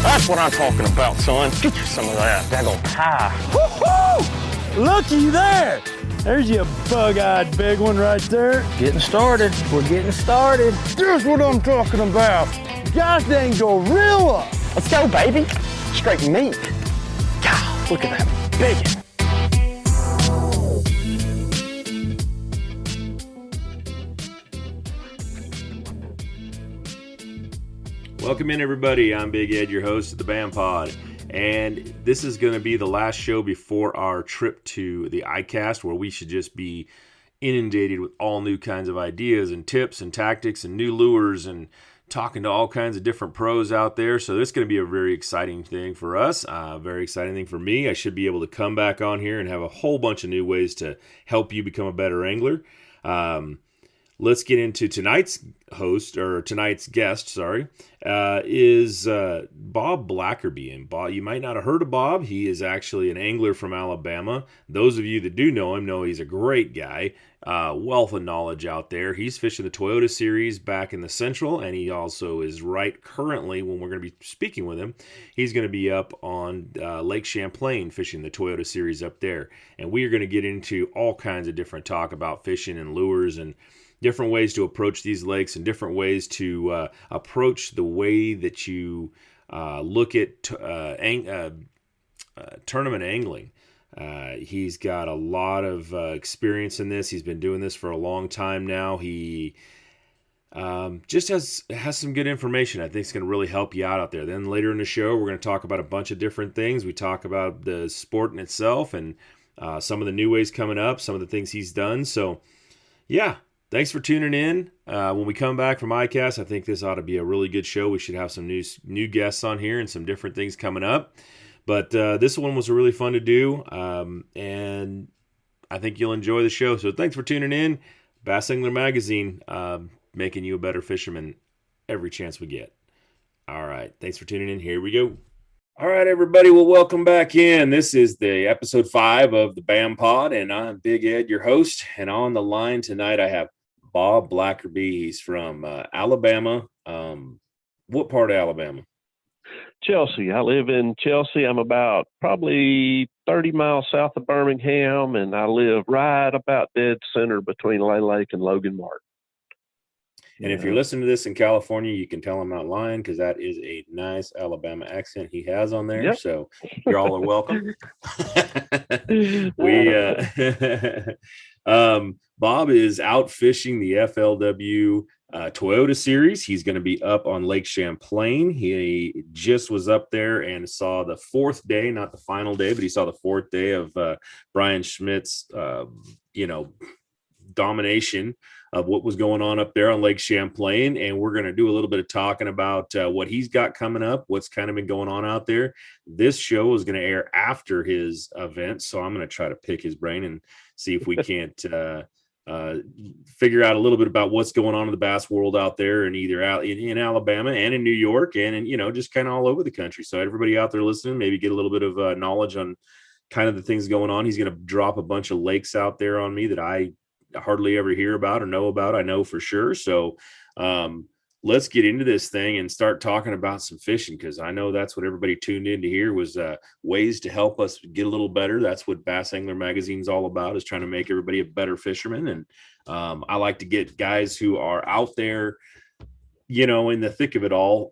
That's what I'm talking about, son. Get you some of that daggone pie. Woo-hoo! Looky there. There's your bug-eyed big one right there. Getting started. We're getting started. Here's what I'm talking about. Gosh dang gorilla. Let's go, baby. Straight meat. God, look at that biggin. Welcome in, everybody. I'm Big Ed, your host of the BAM Pod, and this is going to be the last show before our trip to the ICAST, where we should just be inundated with all new kinds of ideas and tips and tactics and new lures and talking to all kinds of different pros out there. So this is going to be a very exciting thing for us, a very exciting thing for me. I should be able to come back on here and have a whole bunch of new ways to help you become a better angler. Let's get into tonight's guest, is Bob Blackerby. And Bob, you might not have heard of Bob. He is actually an angler from Alabama. Those of you that do know him know he's a great guy, wealth of knowledge out there. He's fishing the Toyota Series back in the Central, and he also is currently, when we're going to be speaking with him, he's going to be up on Lake Champlain fishing the Toyota Series up there. And we are going to get into all kinds of different talk about fishing and lures and different ways to approach these lakes and different ways to approach the way that you look at tournament angling. He's got a lot of experience in this. He's been doing this for a long time now. He just has some good information I think is going to really help you out there. Then later in the show, we're going to talk about a bunch of different things. We talk about the sport in itself and some of the new ways coming up, some of the things he's done. So, yeah. Thanks for tuning in. When we come back from ICAST, I think this ought to be a really good show. We should have some new guests on here and some different things coming up. But this one was really fun to do, and I think you'll enjoy the show. So thanks for tuning in. Bass Angler Magazine, making you a better fisherman every chance we get. All right. Thanks for tuning in. Here we go. All right, everybody. Well, welcome back in. This is the episode 5 of the BAM Pod, and I'm Big Ed, your host. And on the line tonight, I have Bob Blackerby. He's from Alabama. What part of Alabama? Chelsea. I live in Chelsea. I'm about probably 30 miles south of Birmingham, and I live right about dead center between Lay Lake and Logan Martin. And if you're listening to this in California, you can tell I'm not lying because that is a nice Alabama accent he has on there. Yep. So you all are welcome. Bob is out fishing the FLW Toyota Series. He's going to be up on Lake Champlain. He just was up there and saw the 4th day, not the final day, but he saw the 4th day of Brian Schmidt's, domination of what was going on up there on Lake Champlain. And we're going to do a little bit of talking about what he's got coming up, what's kind of been going on out there. This show is going to air after his event. So I'm going to try to pick his brain and see if we can't figure out a little bit about what's going on in the bass world out there and either out in Alabama and in New York and in, just kind of all over the country. So everybody out there listening, maybe get a little bit of knowledge on kind of the things going on. He's going to drop a bunch of lakes out there on me that I hardly ever hear about or know about. I know for sure. So let's get into this thing and start talking about some fishing, because I know that's what everybody tuned in to hear was ways to help us get a little better. That's what Bass Angler Magazine is all about, is trying to make everybody a better fisherman. And I like to get guys who are out there, in the thick of it all,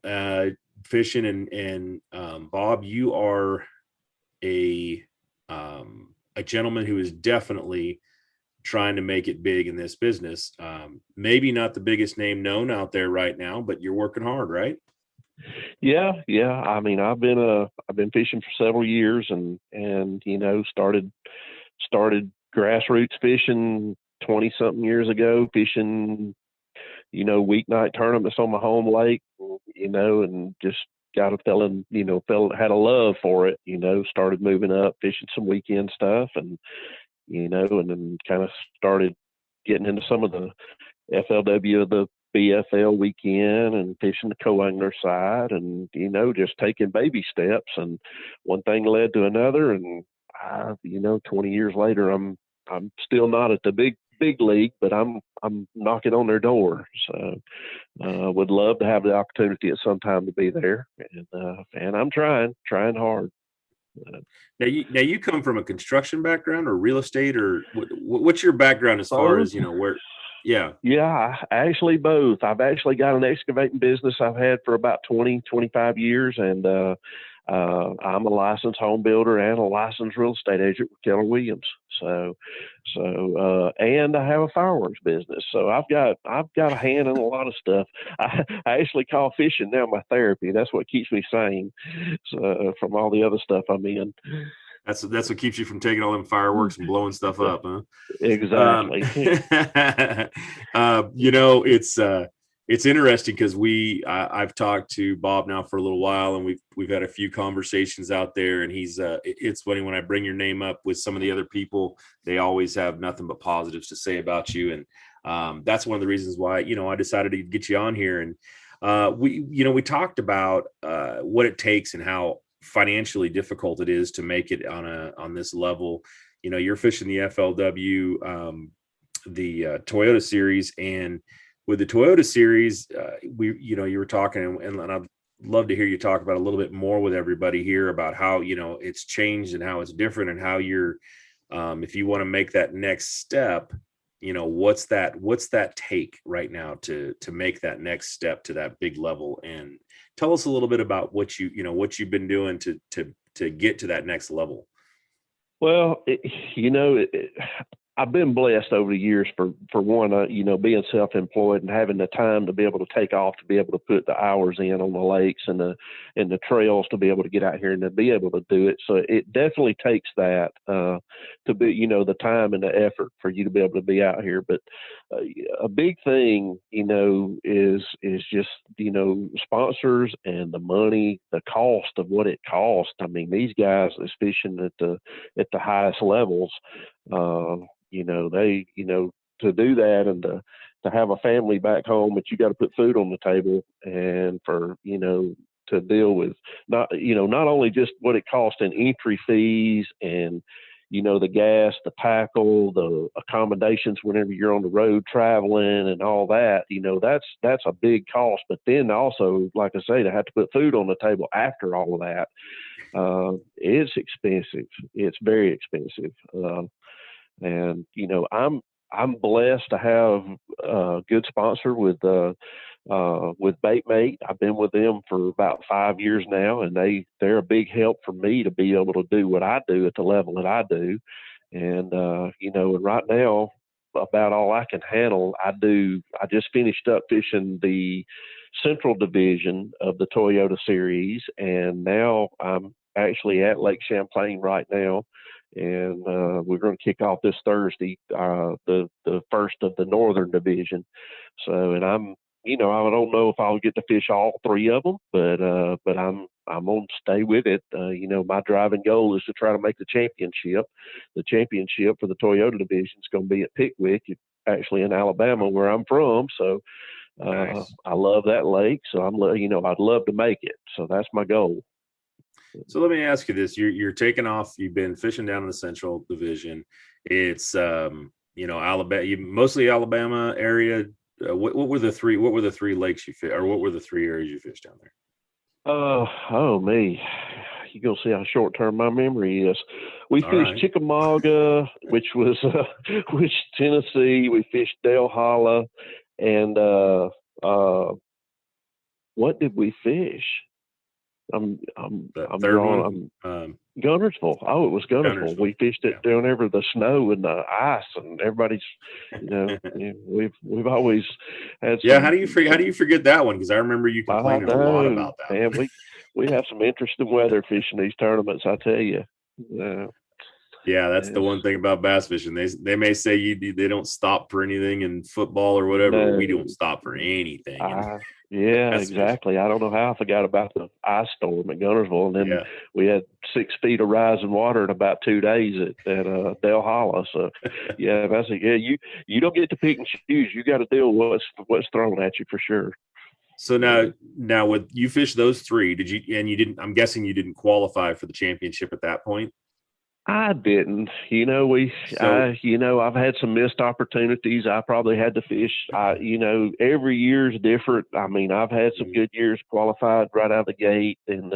fishing. And Bob, you are a gentleman who is definitely trying to make it big in this business. Maybe not the biggest name known out there right now, but you're working hard, right? Yeah. I mean, I've been fishing for several years and started grassroots fishing 20 something years ago, fishing, weeknight tournaments on my home lake, and just had a love for it, started moving up, fishing some weekend stuff and then kind of started getting into some of the FLW, the BFL weekend and fishing the co-angler side and, just taking baby steps, and one thing led to another. And 20 years later, I'm still not at the big big league, but I'm knocking on their door. So would love to have the opportunity at some time to be there, and I'm trying hard. Now you come from a construction background or real estate, or what's your background as far as where? Yeah. Yeah, actually both. I've actually got an excavating business I've had for about 20-25 years, and I'm a licensed home builder and a licensed real estate agent with Keller Williams. So and I have a fireworks business. So I've got a hand in a lot of stuff. I actually call fishing now my therapy. That's what keeps me sane. So from all the other stuff I'm in. That's what keeps you from taking all them fireworks and blowing stuff up, huh? Exactly. It's interesting because I've talked to Bob now for a little while, and we've had a few conversations out there, and it's funny when I bring your name up with some of the other people, they always have nothing but positives to say about you, and that's one of the reasons why I decided to get you on here, and we talked about what it takes and how financially difficult it is to make it on this level. You're fishing the FLW, the Toyota series, and with the Toyota series, you were talking, and I'd love to hear you talk about a little bit more with everybody here about how it's changed and how it's different, and how you're if you want to make that next step, what's that take right now to make that next step to that big level. And tell us a little bit about what you've been doing to get to that next level. Well, I've been blessed over the years for one, being self-employed and having the time to be able to take off, to be able to put the hours in on the lakes and the trails, to be able to get out here and to be able to do it. So it definitely takes that to be, the time and the effort for you to be able to be out here. But a big thing, is just, sponsors and the money, the cost of what it costs. I mean, these guys that's fishing at the highest levels, they, to do that and to have a family back home, but you got to put food on the table, and for, to deal with not only just what it costs in entry fees and, the gas, the tackle, the accommodations whenever you're on the road traveling and all that, that's a big cost. But then also, like I say, to have to put food on the table after all of that, it's expensive. It's very expensive. And I'm blessed to have a good sponsor with BaitMate. I've been with them for about 5 years now, and they're a big help for me to be able to do what I do at the level that I do. And and right now, about all I can handle, I do. I just finished up fishing the Central Division of the Toyota Series, and now I'm actually at Lake Champlain right now. And we're going to kick off this Thursday, the first of the Northern Division. So, and I'm, I don't know if I'll get to fish all three of them, but I'm going to stay with it. My driving goal is to try to make the championship. The championship for the Toyota division is going to be at Pickwick, actually in Alabama, where I'm from. So, Nice. I love that lake. So I'd love to make it. So that's my goal. So let me ask you this: you're taking off. You've been fishing down in the Central Division. It's Alabama, mostly Alabama area. What were the three? What were the three lakes you fished, or what were the three areas you fished down there? Oh me, you gonna see how short term my memory is. We fished Chickamauga, which was Tennessee. We fished Dale Holla, and what did we fish? I'm drawing. Gunnersville. Oh, it was Gunnersville. We fished it down over the snow and the ice, and everybody's, we've always had. How do you forget that one? Because I remember you complaining a lot about that. Man, we have some interesting weather fishing these tournaments, I tell you. Yeah, that's the one thing about bass fishing. They may say they don't stop for anything in football or whatever. But we don't stop for anything. Yeah, exactly. I don't know how I forgot about the ice storm at Gunnersville, and then we had 6 feet of rising water in about 2 days at Dale Holla. So, you don't get to pick and choose. You got to deal with what's thrown at you for sure. So now with you fished those three, you didn't? I'm guessing you didn't qualify for the championship at that point. I didn't. So I've had some missed opportunities. I probably had to fish. Every year's different. I mean, I've had some good years qualified right out of the gate, and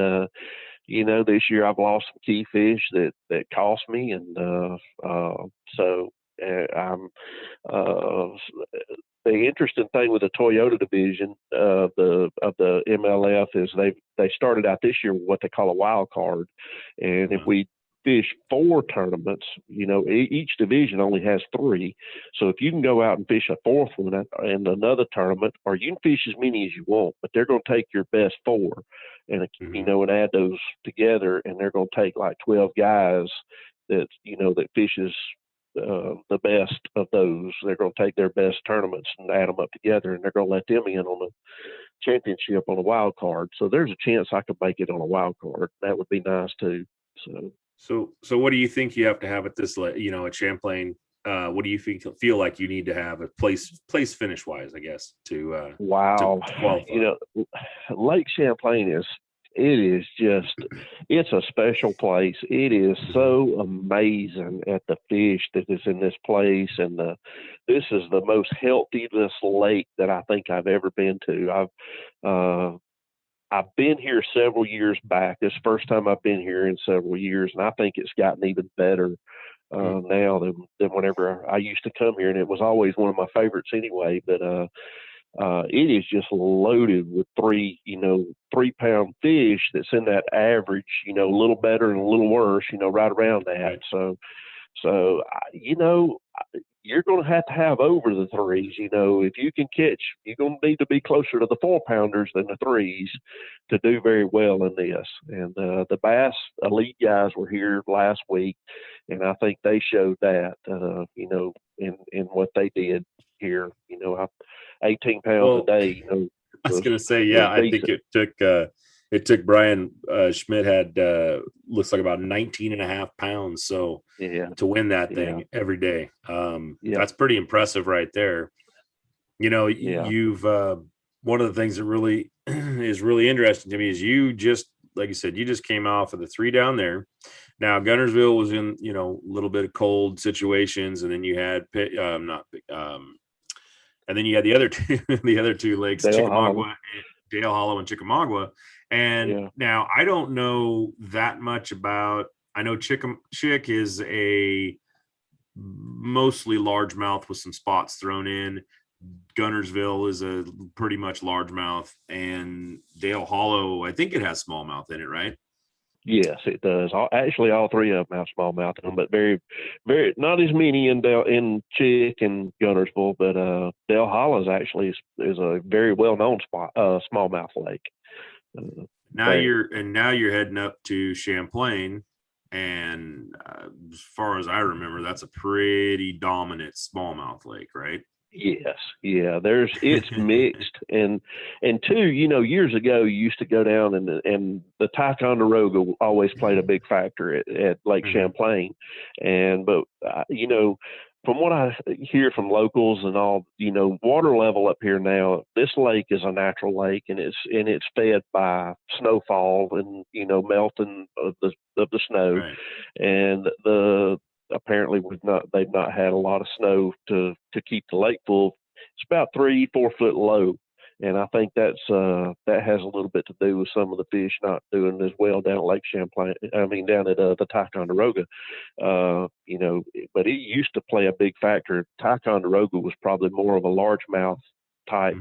this year I've lost some key fish that cost me, and so I'm. Uh, the interesting thing with the Toyota division of the MLF is they started out this year with what they call a wild card, and if we fish 4 tournaments, each division only has 3. So if you can go out and fish a 4th one in another tournament, or you can fish as many as you want, but they're going to take your best 4 and and add those together, and they're going to take like 12 guys that fishes the best of those. They're going to take their best tournaments and add them up together, and they're going to let them in on the championship on a wild card. So there's a chance I could make it on a wild card. That would be nice too. So what do you think you have to have at this, at Champlain? What do you feel like you need to have a place finish wise, I guess, to qualify? Lake Champlain it's a special place. It is so amazing at the fish that is in this place, and this is the most healthiest lake that I think I've ever been to. I've been here several years back. This is the first time I've been here in several years, and I think it's gotten even better now than whenever I used to come here, and it was always one of my favorites anyway. But it is just loaded with 3-pound fish that's in that average, a little better and a little worse, right around that. Right. So you're going to have over the 3s. If you can catch, you're going to need to be closer to the 4-pounders than the 3s to do very well in this. And the Bass Elite guys were here last week, and I think they showed that, in what they did here. 18 pounds a day. I was going to say, yeah, I think it took Brian Schmidt had looks like about 19 and a half pounds. So to win that thing every day, that's pretty impressive right there. You've one of the things that really is really interesting to me is you just, like you said, you just came off of the 3 down there. Now Gunnersville was in, a little bit of cold situations, and then you had and then you had the other two lakes, Dale Hollow and Chickamauga. And now I don't know that much about. I know Chick is a mostly largemouth with some spots thrown in. Gunnersville is a pretty much largemouth, and Dale Hollow, I think it has smallmouth in it, right? Yes, it does. Actually, all 3 of them have smallmouth in them, but very, very not as many in Chick and Gunnersville. But Dale Hollows actually is a very well known smallmouth lake. Now you're heading up to Champlain, and as far as I remember, that's a pretty dominant smallmouth lake, right? Yes, yeah. It's mixed, and two, years ago you used to go down and the Ticonderoga always played a big factor at Lake Champlain, but from what I hear from locals and all, water level up here now, this lake is a natural lake, and it's fed by snowfall and melting of the snow, right. And apparently they've not had a lot of snow to keep the lake full. It's about 3-4 foot low, and I think that has a little bit to do with some of the fish not doing as well down at Lake Champlain. I mean, down at the Ticonderoga, but it used to play a big factor. Ticonderoga was probably more of a largemouth type,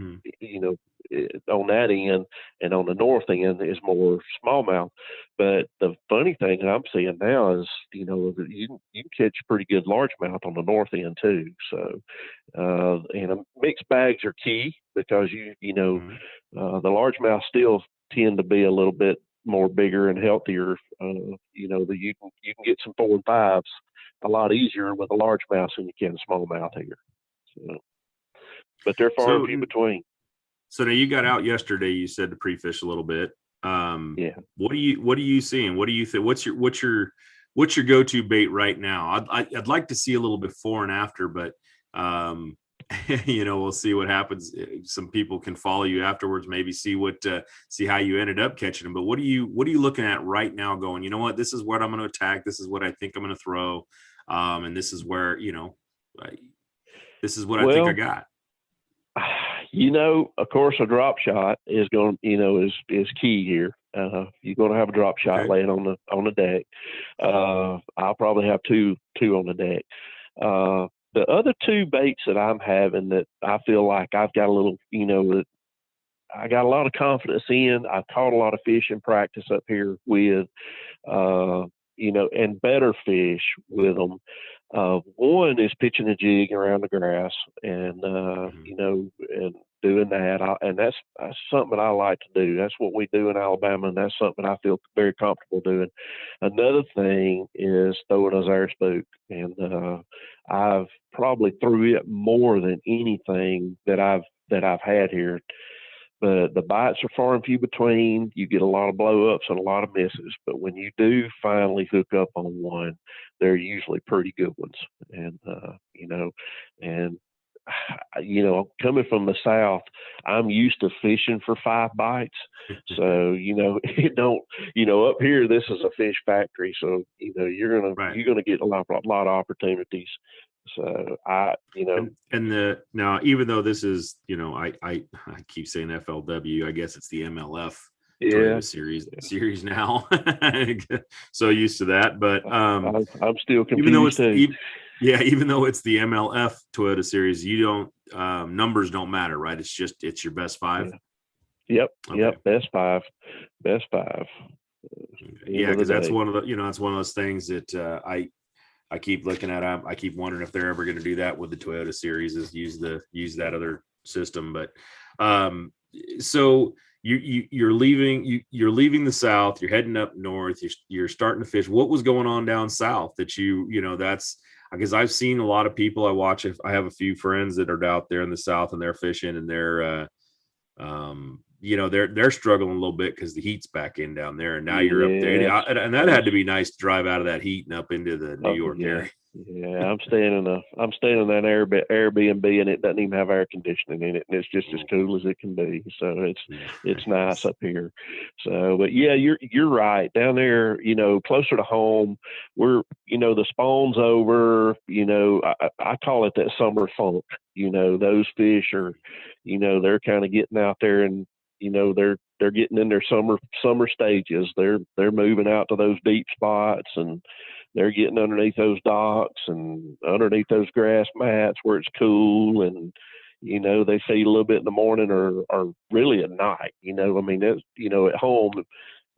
on that end, and on the north end is more smallmouth. But the funny thing that I'm seeing now is, you can catch pretty good largemouth on the north end too. So, mixed bags are key, because the largemouth still tend to be a little bit more bigger and healthier. You can get some 4 and 5s a lot easier with a largemouth than you can a smallmouth here. So, but they're far and few between. So now you got out yesterday, you said, to pre-fish a little bit. What are you seeing? What do you think? What's your go-to bait right now? I'd like to see a little before and after, but We'll see what happens. Some people can follow you afterwards, maybe see how you ended up catching them. But what are you looking at right now going, you know what, this is what I'm going to attack. This is what I think I'm going to throw. And this is where, this is what I think I got. Of course, a drop shot is going, is key here. You're going to have a drop shot laying on the deck. I'll probably have two on the deck. The other two baits that I'm having that I feel like I've got a little, that I got a lot of confidence in. I've caught a lot of fish in practice up here with, and better fish with them. One is pitching a jig around the grass and, and doing that. And that's something that I like to do. That's what we do in Alabama, and that's something I feel very comfortable doing. Another thing is throwing a air spook. And I've probably threw it more than anything that I've had here. But the bites are far and few between. You get a lot of blow ups and a lot of misses. But when you do finally hook up on one, they're usually pretty good ones. And, coming from the South, I'm used to fishing for 5 bites. So, it don't, up here, this is a fish factory. So, you're going to get a lot of opportunities. So now, even though this is, I keep saying FLW, I guess it's the MLF Toyota series now. So used to that, but I'm still confused. Even though it's the MLF Toyota series, you don't numbers don't matter, right? It's your best 5. Yep. Best five. Yeah, because that's one of the that's one of those things that I keep looking at. I keep wondering if they're ever going to do that with the Toyota series, is use that other system. But so you're leaving the South, you're heading up north, you're starting to fish. What was going on down south that that's because I've seen a lot of people. I have a few friends that are out there in the South and they're fishing, and they're they're struggling a little bit because the heat's back in down there, and now you're up there, and that had to be nice to drive out of that heat and up into the New York area. Yeah, I'm staying in that Airbnb, and it doesn't even have air conditioning in it, and it's just as cool as it can be. So it's nice up here. So, but yeah, you're right down there. Closer to home, we're the spawn's over. I call it that summer funk. Those fish are, they're kind of getting out there, and they're getting in their summer stages. They're moving out to those deep spots, and they're getting underneath those docks and underneath those grass mats where it's cool, and they feed a little bit in the morning or really at night. That's at home.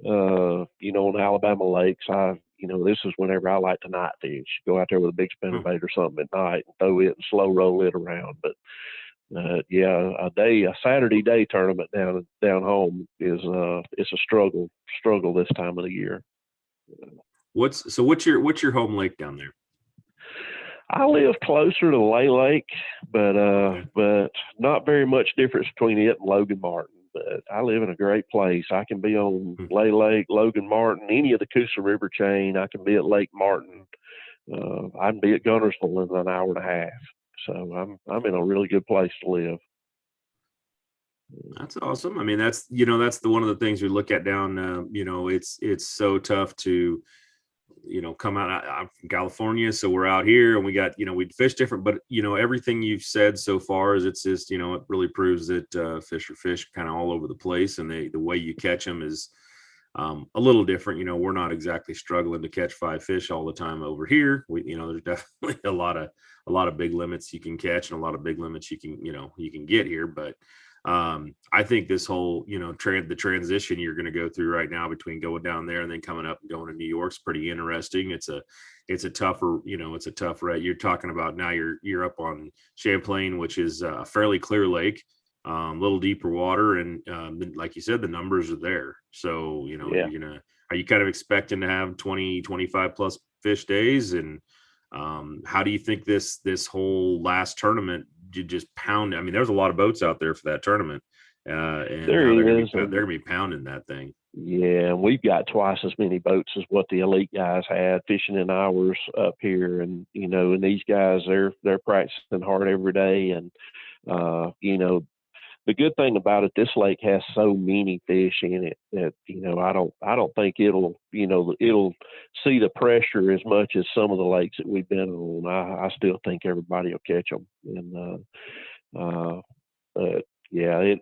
On Alabama lakes, this is whenever I like to night fish. Go out there with a big spinnerbait or something at night and throw it and slow roll it around. But a Saturday day tournament down home is it's a struggle this time of the year. What's your home lake down there? I live closer to Lay Lake, but not very much difference between it and Logan Martin. But I live in a great place. I can be on Lay Lake, Logan Martin, any of the Coosa River chain. I can be at Lake Martin. I can be at Gunnersville in an hour and a half. So I'm in a really good place to live. That's awesome. I mean, that's one of the things we look at down. It's so tough to, come out. I'm from California, so we're out here and we got, we'd fish different, but everything you've said so far is it's just, it really proves that fish are fish kind of all over the place, and the way you catch them is a little different. We're not exactly struggling to catch 5 fish all the time over here. There's definitely a lot of big limits you can catch and a lot of big limits you can get here. But I think this whole, the transition you're going to go through right now between going down there and then coming up and going to New York's pretty interesting. It's a tougher, it's a tough ride. You're talking about now you're up on Champlain, which is a fairly clear lake, a little deeper water. And like you said, the numbers are there. So, are you kind of expecting to have 20, 25 plus fish days? And how do you think this whole last tournament just pound? I mean, there's a lot of boats out there for that tournament, and they're going to be pounding that thing. Yeah, and we've got twice as many boats as what the elite guys had fishing in hours up here, and and these guys they're practicing hard every day, and the good thing about it, this lake has so many fish in it that I don't think it'll see the pressure as much as some of the lakes that we've been on. I still think everybody will catch them, and but yeah,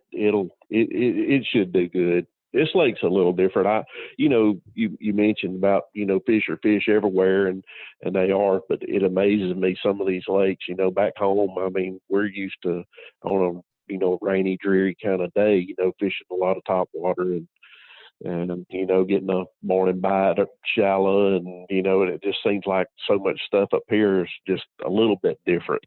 it should do good. This lake's a little different. You mentioned about fish are fish everywhere, and they are, but it amazes me some of these lakes. Back home, I mean, we're used to on a rainy, dreary kind of day, fishing a lot of top water and getting a morning bite at shallow, and and it just seems like so much stuff up here is just a little bit different.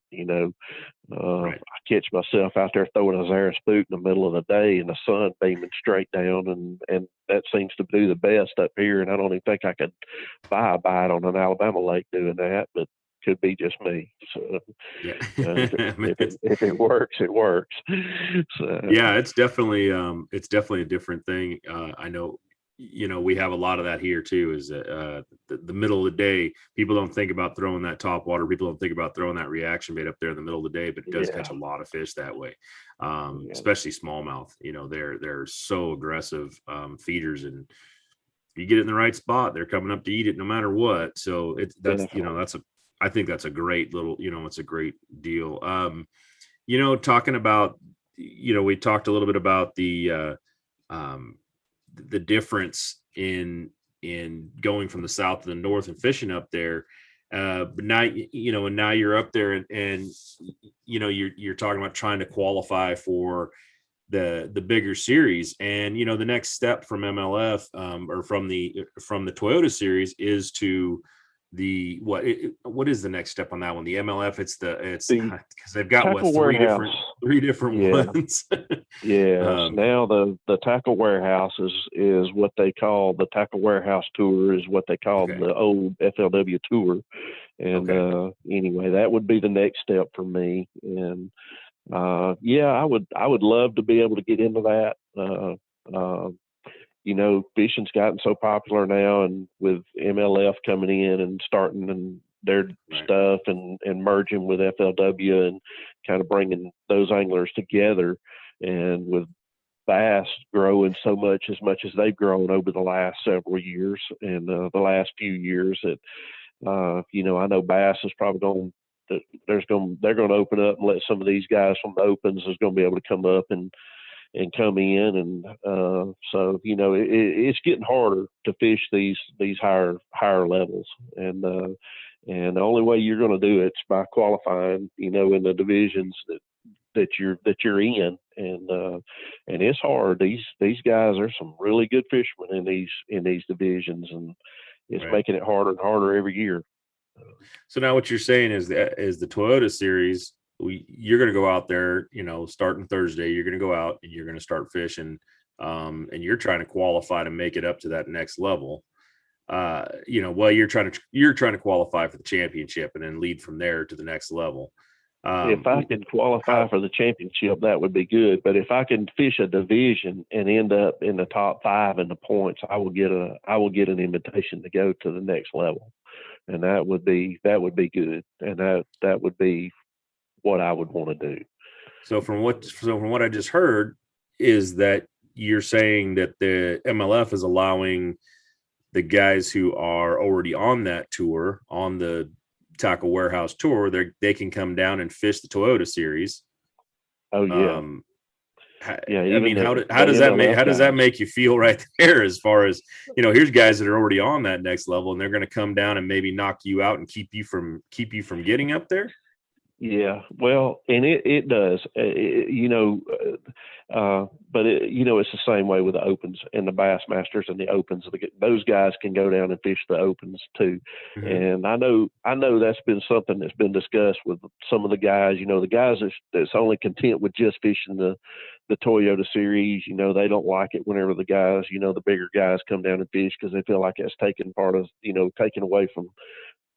Right. I catch myself out there throwing a Zara spook in the middle of the day and the sun beaming straight down, and that seems to do the best up here. And I don't even think I could buy a bite on an Alabama lake doing that, but could be just me. So Yeah. I mean, if it works, it works. So yeah, it's definitely a different thing. I know, we have a lot of that here too, is that the middle of the day, people don't think about throwing that top water. People don't think about throwing that reaction bait up there in the middle of the day, but it does catch a lot of fish that way. Especially smallmouth. They're so aggressive feeders, and if you get it in the right spot, they're coming up to eat it no matter what. So I think that's a great little, it's a great deal. Talking about, we talked a little bit about the difference in going from the south to the north and fishing up there. But now, and now you're up there, and you're talking about trying to qualify for the bigger series, and the next step from MLF or from the Toyota series is to what is the next step on that one? The MLF, it's because they've got Tackle three Warehouse. different ones. Yes. Now the Tackle Warehouse is what they call the Tackle Warehouse Tour, is what they call the old FLW Tour. And anyway, that would be the next step for me. And I would love to be able to get into that. Fishing's gotten so popular now, and with MLF coming in and starting and their stuff and merging with FLW and kind of bringing those anglers together, and with bass growing so much as they've grown over the last several years and the last few years, that I know bass is probably going to they're going to open up and let some of these guys from the opens is going to be able to come up and come in, and so it's getting harder to fish these higher levels, and the only way you're going to do it's by qualifying in the divisions that you're in, and it's hard. These guys are some really good fishermen in these divisions, and it's making it harder and harder every year. So now what you're saying is that is the Toyota series, you're going to go out there, starting Thursday, you're going to go out and you're going to start fishing, and you're trying to qualify to make it up to that next level. You're trying to qualify for the championship and then lead from there to the next level. If I could qualify for the championship, that would be good. But if I can fish a division and end up in the top 5 in the points, I will get an invitation to go to the next level, and that would be good, and that would be what I would want to do. So from what I just heard is that you're saying that the MLF is allowing the guys who are already on that tour, on the Tackle Warehouse Tour, they can come down and fish the Toyota series. Oh yeah. I mean, how does that make you feel right there? As far as here's guys that are already on that next level, and they're going to come down and maybe knock you out and keep you from getting up there. Yeah, well, and it does, but it's the same way with the opens and the Bassmasters and the opens. Those guys can go down and fish the opens too, and I know that's been something that's been discussed with some of the guys. The guys that's only content with just fishing the Toyota series. They don't like it whenever the guys, the bigger guys come down and fish, because they feel like that's taking away from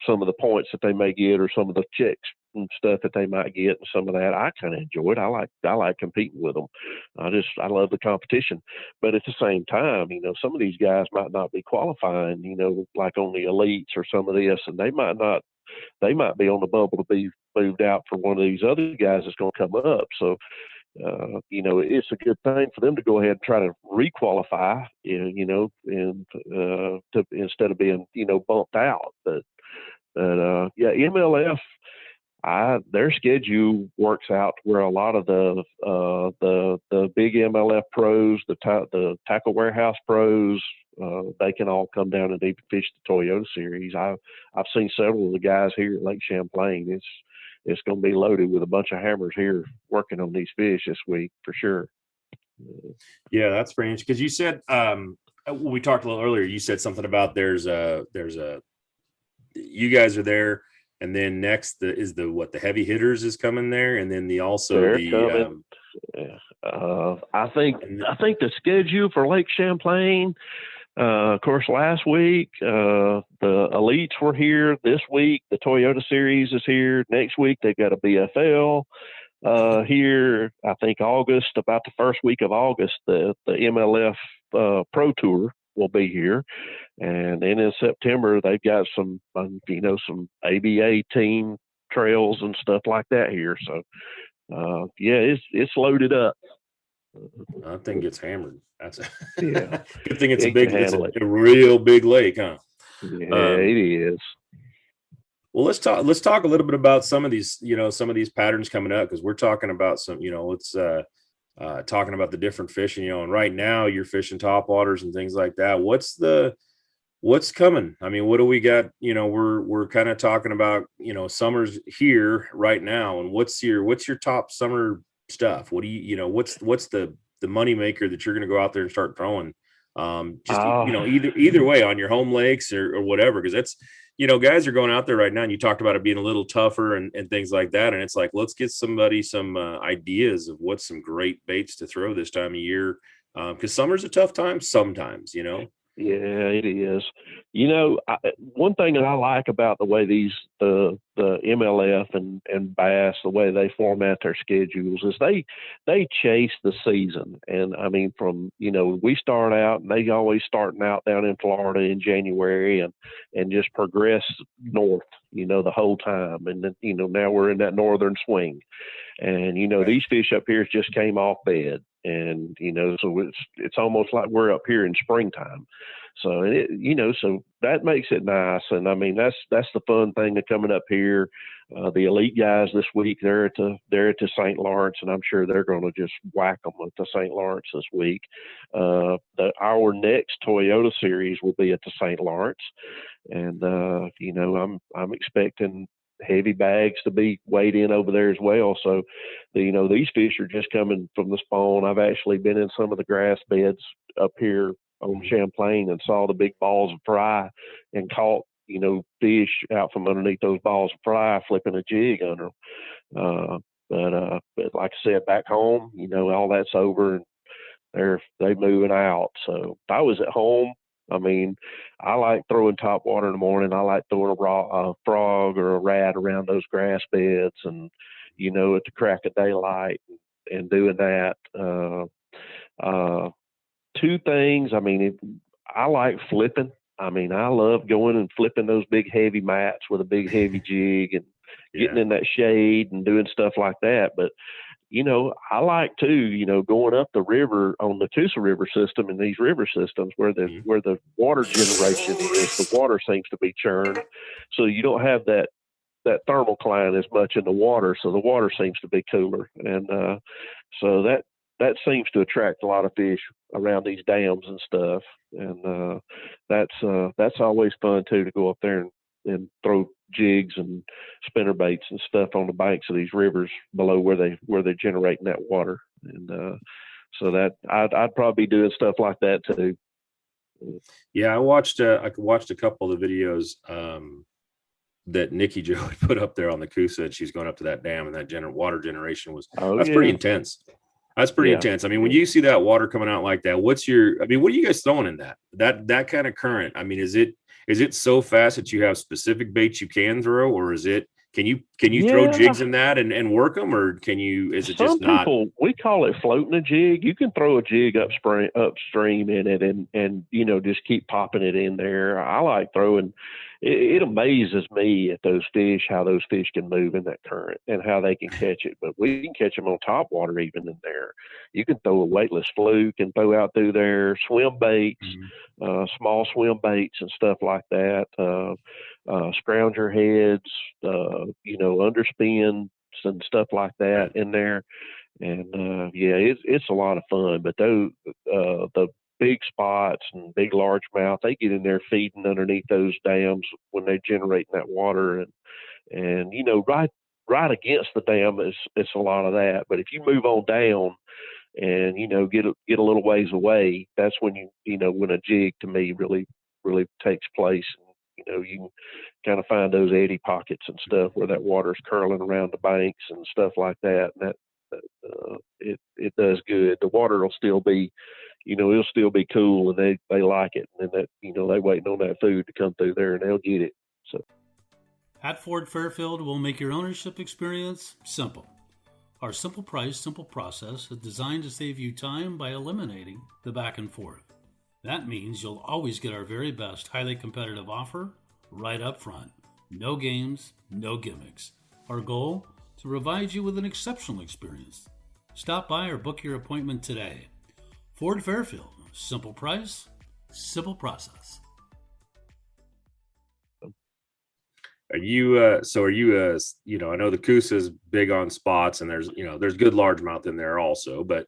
some of the points that they may get or some of the checks and stuff that they might get and some of that, I kind of enjoy it. I like competing with them. I love the competition. But at the same time, some of these guys might not be qualifying, like on the elites or some of this, and they might be on the bubble to be moved out for one of these other guys that's going to come up. So, it's a good thing for them to go ahead and try to requalify, and instead of being, bumped out. But yeah, MLF, their schedule works out where a lot of the big MLF pros, the tackle warehouse pros, they can all come down and fish the Toyota Series. I've seen several of the guys here at Lake Champlain. It's going to be loaded with a bunch of hammers here working on these fish this week for sure. Yeah, that's strange because you said we talked a little earlier. You said something about there's a you guys are there, and then next the heavy hitters is coming there, and then I think the schedule for Lake Champlain. Of course, last week the elites were here. This week the Toyota Series is here. Next week they've got a BFL here. I think August, about the first week of August, the MLF Pro Tour will be here, and then in September they've got some some ABA team trails and stuff like that here. So it's loaded up. That thing gets hammered. That's yeah. Good thing it's a real big lake, huh? Yeah, it is. Well, let's talk a little bit about some of these patterns coming up, because we're talking about some, talking about the different fishing, and right now you're fishing topwaters and things like that. What's coming? I mean, what do we got? We're kind of talking about, summer's here right now, and what's your top summer stuff? What do what's the money maker that you're going to go out there and start throwing? Either way on your home lakes or whatever, because that's, guys are going out there right now, and you talked about it being a little tougher and things like that. And it's like, let's get somebody some ideas of what's some great baits to throw this time of year. Because summer's a tough time sometimes, Yeah, it is. One thing that I like about the way the MLF and Bass, the way they format their schedules, is they chase the season. And I mean, from we start out, and they always starting out down in Florida in January, and just progress north, the whole time. And then now we're in that northern swing, and these fish up here just came off bed. And so it's almost like we're up here in springtime. So so that makes it nice. And I mean, that's the fun thing of coming up here. The elite guys this week, they're at the St. Lawrence, and I'm sure they're going to just whack them at the St. Lawrence this week. Our next Toyota Series will be at the St. Lawrence, and I'm expecting heavy bags to be weighed in over there as well. So, these fish are just coming from the spawn. I've actually been in some of the grass beds up here on Champlain and saw the big balls of fry and caught, fish out from underneath those balls of fry flipping a jig under them. But like I said, back home, all that's over and they're moving out. So if I was at home, I mean, I like throwing top water in the morning. I like throwing a frog or a rat around those grass beds, and at the crack of daylight, and doing that. Two things. I mean, I like flipping. I mean, I love going and flipping those big heavy mats with a big heavy jig and getting in that shade and doing stuff like that. But I like to, going up the river on the Coosa River system and these river systems where the water generation is, the water seems to be churned. So you don't have that thermocline as much in the water. So the water seems to be cooler. And so that seems to attract a lot of fish around these dams and stuff. And that's always fun too, to go up there and throw jigs and spinner baits and stuff on the banks of these rivers below where they're generating that water. And so that I'd probably be doing stuff like that too. Yeah, I watched a couple of the videos that Nikki Jo had put up there on the Coosa, and she's going up to that dam, and that water generation that's pretty intense. That's pretty intense. I mean, when you see that water coming out like that, what are you guys throwing in that kind of current? I mean, is it so fast that you have specific baits you can throw, or is it Can you throw Yeah. jigs in that and work them, or is it just Some not? people, we call it floating a jig. You can throw a jig upstream in it and just keep popping it in there. I like throwing. It amazes me at those fish, how those fish can move in that current and how they can catch it. But we can catch them on top water even in there. You can throw a weightless fluke and throw out through there, swim baits, small swim baits and stuff like that, scrounger heads, underspin and stuff like that in there. And it's a lot of fun. But those the big spots and big largemouth, they get in there feeding underneath those dams when they're generating that water, and right against the dam is a lot of that. But if you move on down and get a little ways away, that's when when a jig to me really takes place. You can kind of find those eddy pockets and stuff where that water's curling around the banks and stuff like that, and that it does good. The water will still be, it'll still be cool, and they like it, and then they waiting on that food to come through there, and they'll get it. So At Ford Fairfield, we'll make your ownership experience simple. Our simple price, simple process is designed to save you time by eliminating the back and forth. That means you'll always get our very best highly competitive offer right up front. No games, no gimmicks. Our goal? To provide you with an exceptional experience. Stop by or book your appointment today. Ford Fairfield. Simple price, simple process. Are you I know the Coosa is big on spots, and there's good largemouth in there also, but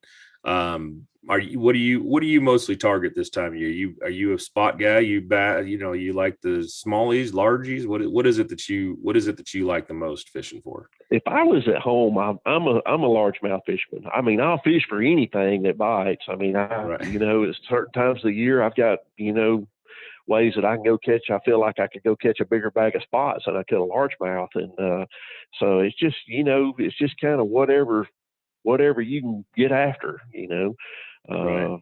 what do you mostly target this time of year? Are you a spot guy? You like the smallies, largies? What is it that you like the most fishing for? if I was at home, I'm a largemouth fisherman. I mean, I'll fish for anything that bites. I mean, Right. At certain times of the year, I've got ways that I can go catch. I feel like I could go catch a bigger bag of spots than I could a largemouth, and so it's just kind of whatever you can get after. Right.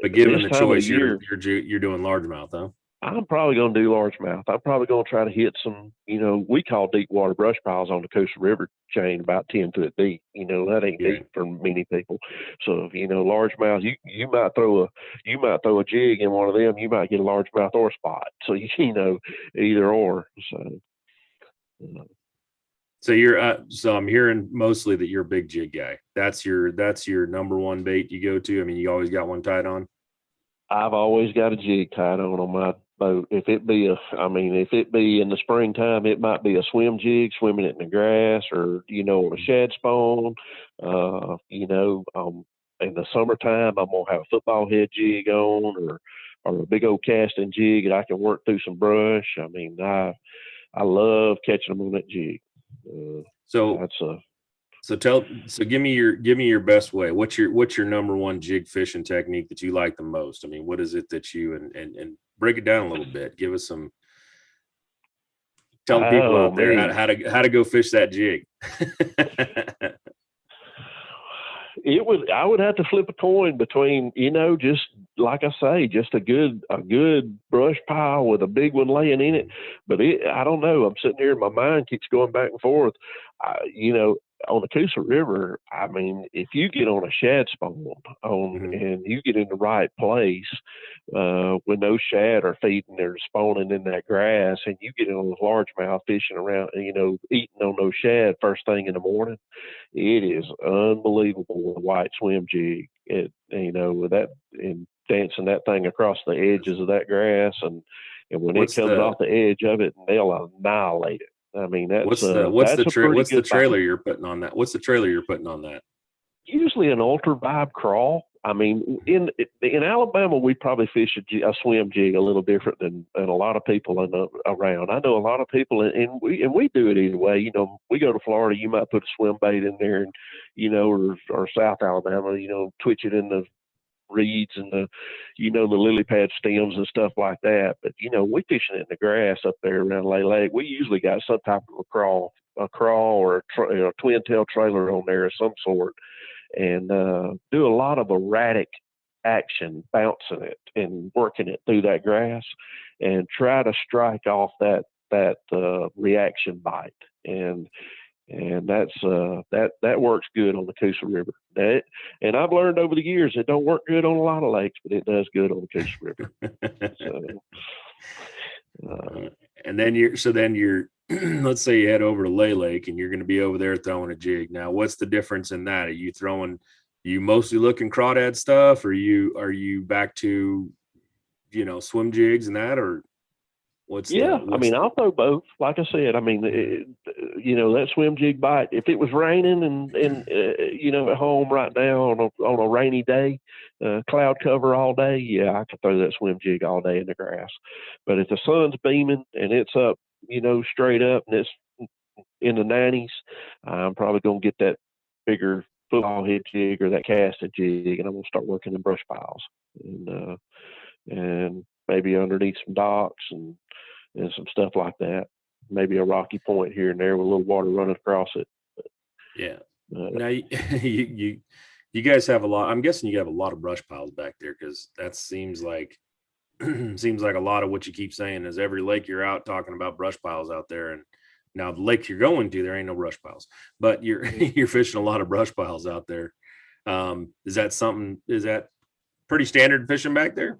But given This the time of the choice, year, you're doing largemouth, huh? I'm probably going to do largemouth. I'm probably going to try to hit some, we call deep water brush piles on the Coosa River chain about 10 foot deep. That ain't Yeah. deep for many people. So, largemouth, you might throw a jig in one of them. You might get a largemouth or a spot. So, either or. So, So I'm hearing mostly that you're a big jig guy. That's your number one bait you go to. I mean, you always got one tied on. I've always got a jig tied on my boat. If it be in the springtime, it might be a swim jig, swimming it in the grass, or on a shad spawn. In the summertime, I'm gonna have a football head jig on, or a big old casting jig that I can work through some brush. I mean, I love catching them on that jig. So give me your best way. What's your number one jig fishing technique that you like the most? I mean, what is it that you and break it down a little bit. Give us some. Tell the people out there how to go fish that jig. I would have to flip a coin between, just like I say, just a good brush pile with a big one laying in it. But I don't know. I'm sitting here and my mind keeps going back and forth. On the Coosa River, I mean, if you get on a shad spawn and you get in the right place, when those shad are feeding, they're spawning in that grass, and you get in on those largemouth fishing around, eating on those shad first thing in the morning, it is unbelievable with a white swim jig. With that and dancing that thing across the edges of that grass, and when it comes off the edge of it, they'll annihilate it. I mean, what's the trailer you're putting on that? What's the trailer you're putting on that? Usually an ultra vibe crawl. I mean, in Alabama, we probably fish a swim jig a little different than a lot of people around. I know a lot of people, and we do it either way. We go to Florida, you might put a swim bait in there, and or South Alabama, twitch it in the reeds and the lily pad stems and stuff like that. But we fishing it in the grass up there around Lay Lake. We usually got some type of a crawl or a twin tail trailer on there of some sort, and do a lot of erratic action, bouncing it and working it through that grass, and try to strike off that reaction bite. and that's that works good on the Coosa River. And I've learned over the years it don't work good on a lot of lakes, but it does good on the Coosa River. So, and then you're let's say you head over to Lay Lake and you're going to be over there throwing a jig. Now, what's the difference in that? Are you mostly looking crawdad stuff, or are you back to, swim jigs and that, or I mean, I'll throw both. Like I said, I mean, that swim jig bite, if it was raining and at home right now on a rainy day, cloud cover all day, yeah, I could throw that swim jig all day in the grass. But if the sun's beaming and it's up, straight up, and it's in the 90s, I'm probably going to get that bigger football head jig or that casted jig, and I'm going to start working in brush piles and maybe underneath some docks and some stuff like that. Maybe a rocky point here and there with a little water running across it. Yeah. Now you guys have a lot. I'm guessing you have a lot of brush piles back there, because that seems like a lot of what you keep saying is every lake you're out talking about brush piles out there. And now the lake you're going to, there ain't no brush piles, but you're fishing a lot of brush piles out there. Is that pretty standard fishing back there?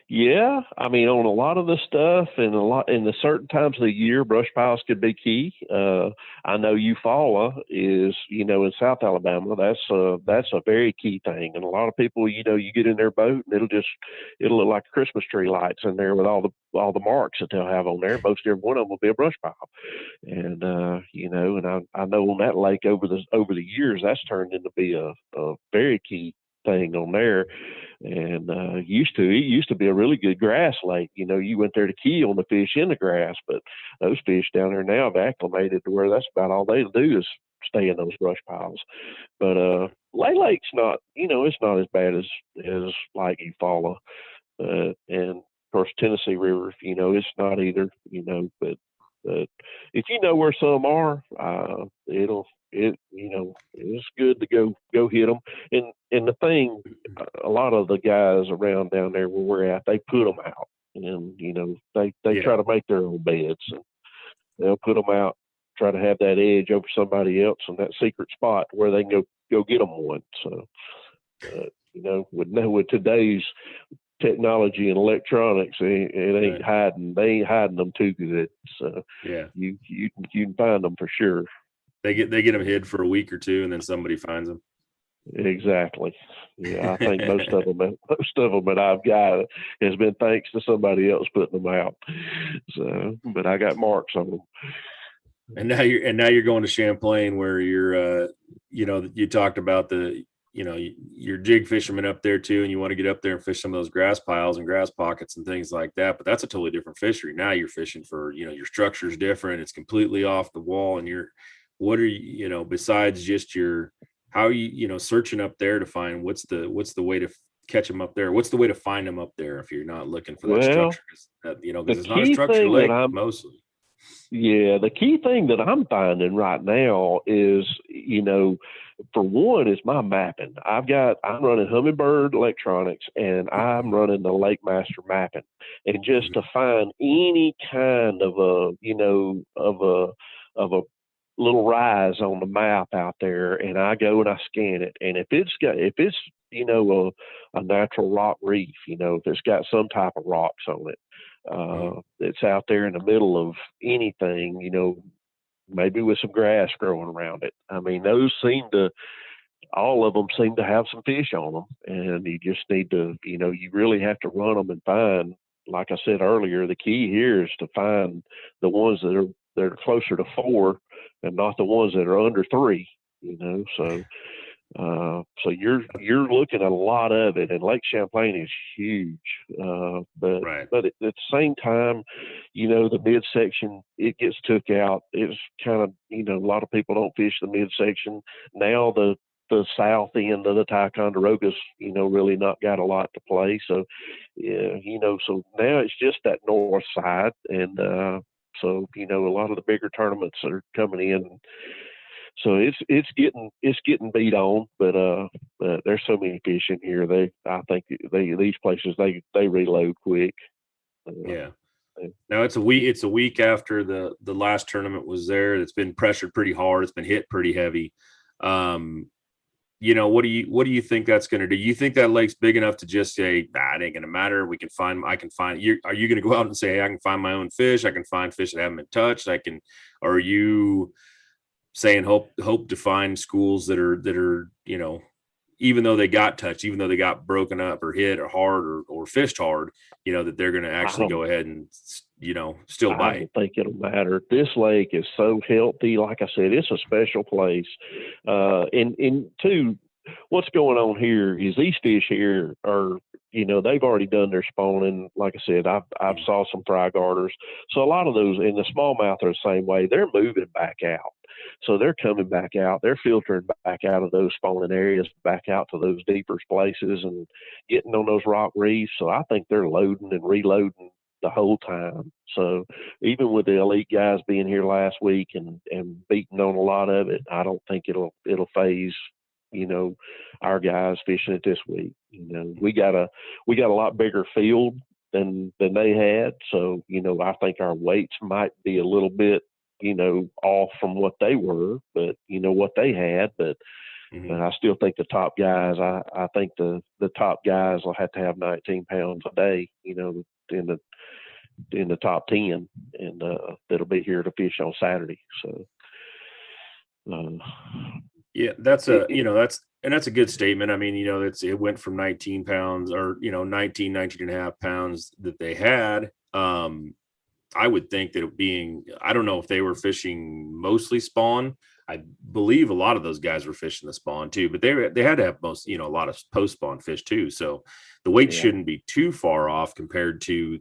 Yeah, I mean, on a lot of the stuff and in the certain times of the year, brush piles could be key. I know Eufaula is, in South Alabama, that's a very key thing. And a lot of people, you get in their boat and it'll look like Christmas tree lights in there with all the marks that they'll have on there. Most every one of them will be a brush pile. And and I know on that lake over the years, that's turned into be a very key thing on there. And it used to be a really good grass lake. You went there to key on the fish in the grass, but those fish down there now have acclimated to where that's about all they do is stay in those brush piles. But Lay Lake's not, it's not as bad as like Eufaula, and of course Tennessee River, it's not either, but if you know where some are, it's good to go hit them. And the thing, a lot of the guys around down there where we're at, they put them out, and they try to make their own beds, and they'll put them out, try to have that edge over somebody else and that secret spot where they can go get them one. So, with today's technology and electronics, it ain't hiding. They ain't hiding them too good. So yeah, you can find them for sure. They get them hid for a week or two, and then somebody finds them. Exactly. Yeah, I think most of them that I've got has been thanks to somebody else putting them out. So, but I got marks on them. And now you're going to Champlain, where you're, you talked about you're jig fishermen up there too, and you want to get up there and fish some of those grass piles and grass pockets and things like that. But that's a totally different fishery. Now you're fishing for, your structure's different. It's completely off the wall, and what are you, besides just how you searching up there to find what's the way to catch them up there? What's the way to find them up there if you're not looking for that structure? Because it's not a structured lake mostly. Yeah, the key thing that I'm finding right now is, for one, is my mapping. I'm running Humminbird electronics, and I'm running the Lake Master mapping, and just to find any kind of a little rise on the map out there, and I go and I scan it, and if it's a natural rock reef, if it's got some type of rocks on it, it's out there in the middle of anything, maybe with some grass growing around it. I mean, all of them seem to have some fish on them, and you just need to, you really have to run them and find, like I said earlier, the key here is to find the ones that are closer to 4 and not the ones that are under 3, so you're looking at a lot of it, and Lake Champlain is huge. But at the same time, the midsection, it gets took out. It's kind of, a lot of people don't fish the midsection. Now the south end of the Ticonderoga's, really not got a lot to play. So, so now it's just that north side. And, so, a lot of the bigger tournaments are coming in. So it's getting beat on, but there's so many fish in here. I think these places they reload quick. Yeah. Now it's a week after the last tournament was there. It's been pressured pretty hard. It's been hit pretty heavy. What do you think that's going to do? You think that lake's big enough to just say, nah, it ain't going to matter. I can find you. Are you going to go out and say, hey, I can find my own fish? I can find fish that haven't been touched. Or are you saying hope to find schools that are, even though they got touched, even though they got broken up or hit or hard or fished hard, that they're going to actually go ahead and, still bite? I don't think it'll matter. This lake is so healthy. Like I said, it's a special place. And two, what's going on here is these fish here are, they've already done their spawning. Like I said, I've saw some fry garters. So a lot of those in the smallmouth are the same way. They're moving back out. So they're coming back out. They're filtering back out of those spawning areas, back out to those deeper places and getting on those rock reefs. So I think they're loading and reloading the whole time. So even with the elite guys being here last week and beating on a lot of it, I don't think it'll phase, our guys fishing it this week. We got a lot bigger field than they had. So, I think our weights might be a little bit, off from what they were, but what they had, but I still think the top guys, I think the top guys will have to have 19 pounds a day, in the top 10, and that'll be here to fish on Saturday. So, yeah, that's a good statement. I mean, it went from 19 pounds or, 19 and a half pounds that they had. I would think that I don't know if they were fishing mostly spawn. I believe a lot of those guys were fishing the spawn too, but they had to have a lot of post spawn fish too. So the weight shouldn't be too far off compared to,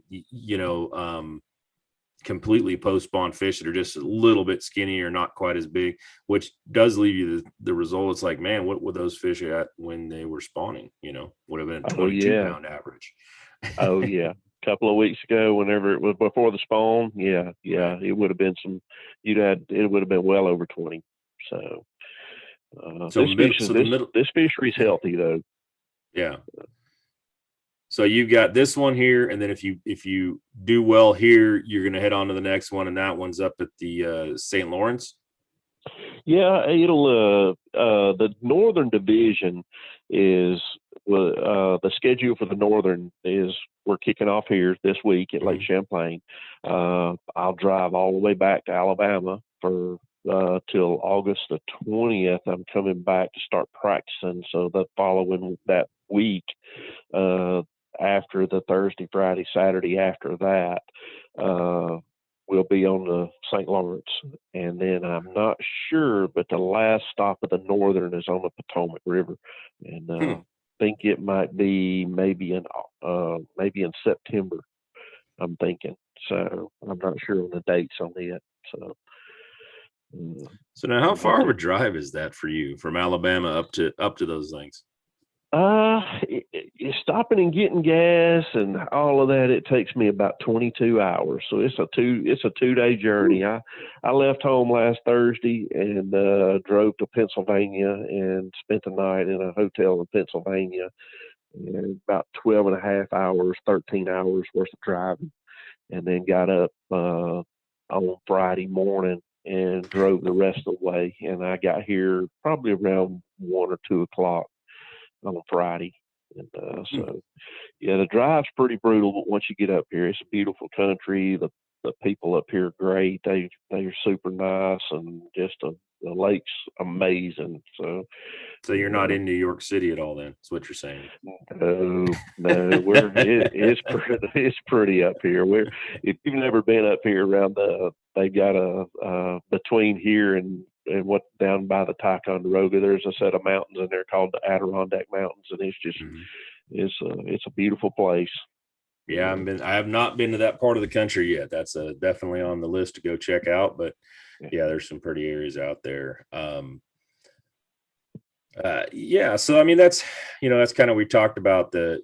completely post spawn fish that are just a little bit skinnier, not quite as big, which does leave you the result. It's like, man, what were those fish at when they were spawning? Would have been a 22-pound average. Oh yeah. Couple of weeks ago, whenever it was before the spawn, it would have been it would have been well over 20. So, this fishery's healthy though. Yeah. So you've got this one here, and then if you do well here, you're going to head on to the next one, and that one's up at the St. Lawrence. Yeah, it'll the Northern Division is the schedule for the Northern is we're kicking off here this week at Lake Champlain. I'll drive all the way back to Alabama for till August the 20th. I'm coming back to start practicing. So the following that week, after the Thursday, Friday, Saturday after that, we'll be on the St. Lawrence. And then I'm not sure, but the last stop of the Northern is on the Potomac River. And I think it might be maybe in September, I'm thinking. So I'm not sure on the dates on it. So now how far of a drive is that for you from Alabama up to those things? Stopping and getting gas and all of that, it takes me about 22 hours. So it's a 2-day journey. I left home last Thursday and drove to Pennsylvania and spent the night in a hotel in Pennsylvania, and about 12 and a half hours, 13 hours worth of driving, and then got up on Friday morning and drove the rest of the way. And I got here probably around 1 or 2 o'clock on Friday. And so, yeah, the drive's pretty brutal, but once you get up here, it's a beautiful country. The people up here are great. They're super nice, and just the lake's amazing. So you're not in New York City at all, then? That's what you're saying? No, it's pretty up here. If you've never been up here around they've got a between here and what down by the Ticonderoga, there's a set of mountains in there called the Adirondack Mountains, and it's just it's a beautiful place. Yeah, I have not been to that part of the country yet. That's definitely on the list to go check out. But yeah, there's some pretty areas out there. So I mean, that's kind of we talked about a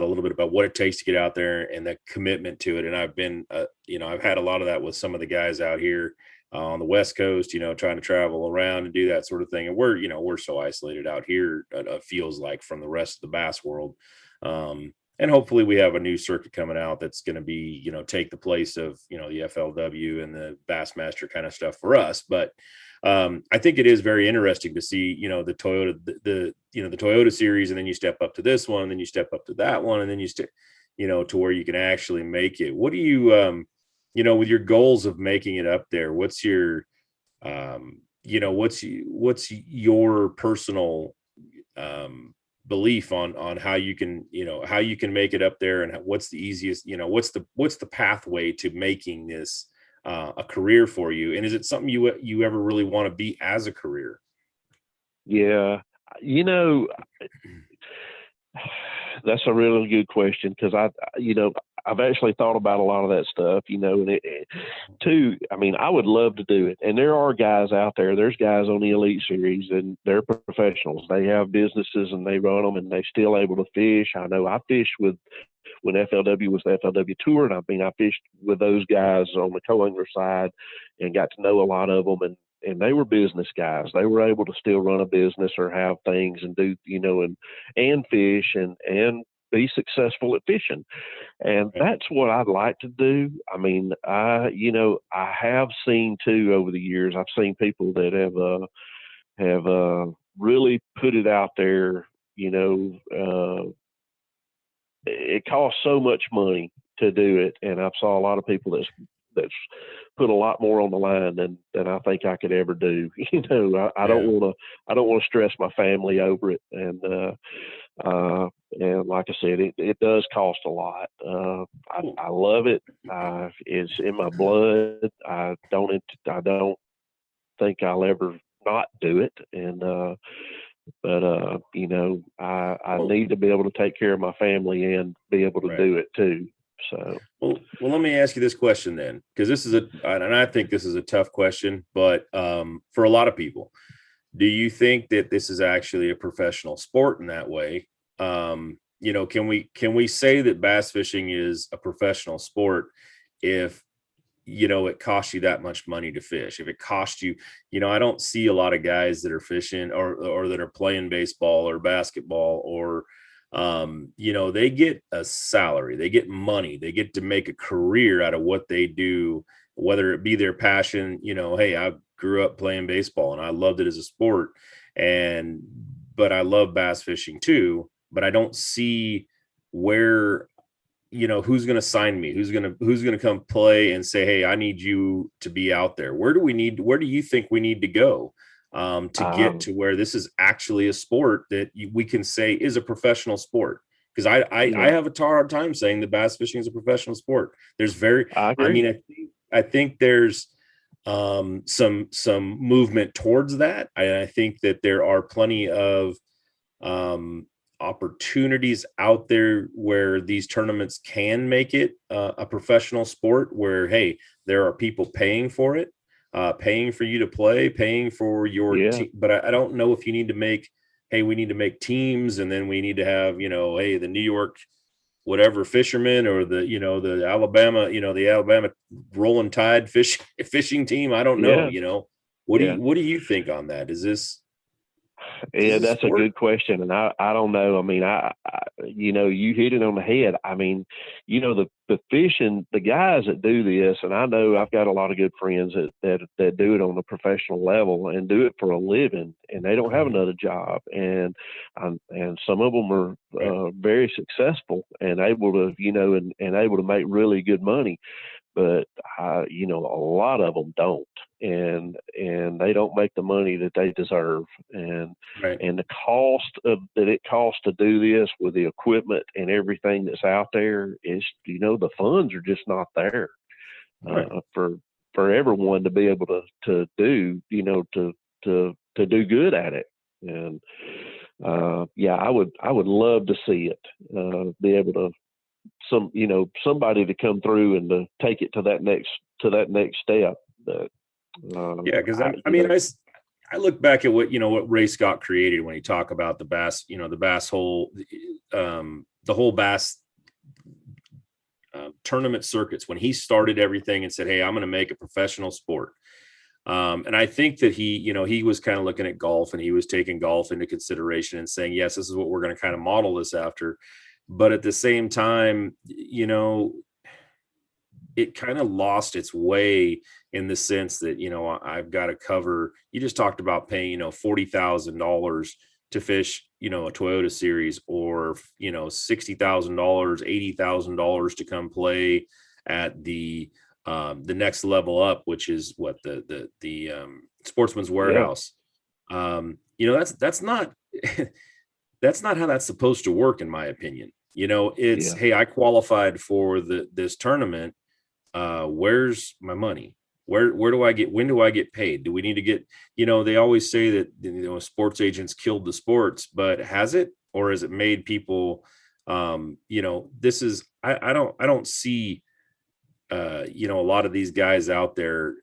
little bit about what it takes to get out there and the commitment to it. And I've been I've had a lot of that with some of the guys out here on the West Coast, trying to travel around and do that sort of thing. And we're so isolated out here, it feels like, from the rest of the bass world. And and hopefully we have a new circuit coming out that's going to be, take the place of, the FLW and the Bassmaster kind of stuff for us. But I think it is very interesting to see, the Toyota, the Toyota series, and then you step up to this one, and then you step up to that one, and then you to where you can actually make it. What do you, with your goals of making it up there, what's your, what's your personal, belief on how you can, how you can make it up there, and what's the easiest, what's the pathway to making this a career for you? And is it something you ever really want to be as a career? Yeah, that's a really good question, because I've actually thought about a lot of that stuff, and too, I would love to do it. And there are guys out there, there's guys on the Elite Series, and they're professionals. They have businesses and they run them, and they're still able to fish. I know I fished when FLW was the FLW Tour, and I fished with those guys on the co-angler side and got to know a lot of them, and they were business guys. They were able to still run a business or have things and do, and fish and be successful at fishing. And that's what I'd like to do. I have seen too, over the years, I've seen people that have really put it out there. It costs so much money to do it, and I've saw a lot of people that's put a lot more on the line than I think I could ever do. I don't want to stress my family over it, and like I said, it does cost a lot. I love it. It's in my blood. I don't think I'll ever not do it, and but I need to be able to take care of my family and be able to do it too. So, well, let me ask you this question then, because this is and I think this is a tough question, but for a lot of people, do you think that this is actually a professional sport in that way? Can we say that bass fishing is a professional sport if it costs you that much money to fish? If it costs you, I don't see a lot of guys that are fishing or that are playing baseball or basketball or they get a salary, they get money, they get to make a career out of what they do, whether it be their passion. Hey, I grew up playing baseball and I loved it as a sport, but I love bass fishing too, but I don't see where, who's going to sign me, who's going to come play and say, hey, I need you to be out there. Where do you think we need to go to get to where this is actually a sport that we can say is a professional sport? Because I have a hard time saying that bass fishing is a professional sport. I think there's some movement towards that. I think that there are plenty of opportunities out there where these tournaments can make it a professional sport, where, hey, there are people paying for it, paying for you to play, paying for your team. But I don't know if you need to make, hey, we need to make teams, and then we need to have, hey, the New York whatever fishermen, or the Alabama Rolling Tide fishing team. I don't know. What do you think on that? Is this? Yeah, that's a good question, and I don't know. You hit it on the head. The fishing, the guys that do this, and I know I've got a lot of good friends that do it on a professional level and do it for a living, and they don't have another job, and some of them are very successful and able to, and able to make really good money. But a lot of them don't, and they don't make the money that they deserve, and the cost that it costs to do this with the equipment and everything that's out there is, the funds are just not there for everyone to be able to do, to do good at it. And I would love to see it be able to. Somebody to come through and to take it to that next step. But because I look back at what Ray Scott created when he talked about the bass, the bass hole, the whole bass tournament circuits, when he started everything and said, hey, I'm going to make a professional sport. And I think that he was kind of looking at golf, and he was taking golf into consideration and saying, yes, this is what we're going to kind of model this after. but at the same time, it kind of lost its way in the sense that, I've got to cover, you just talked about paying, $40,000 to fish, a Toyota series, or, $60,000, $80,000 to come play at the next level up, which is what the Sportsman's Warehouse. That's not, that's not how that's supposed to work, in my opinion. It's, hey, I qualified for this tournament. Where's my money? Where do I when do I get paid? Do we need to get, they always say that, sports agents killed the sports, but has it, or has it made people, this is, I don't see, a lot of these guys out there,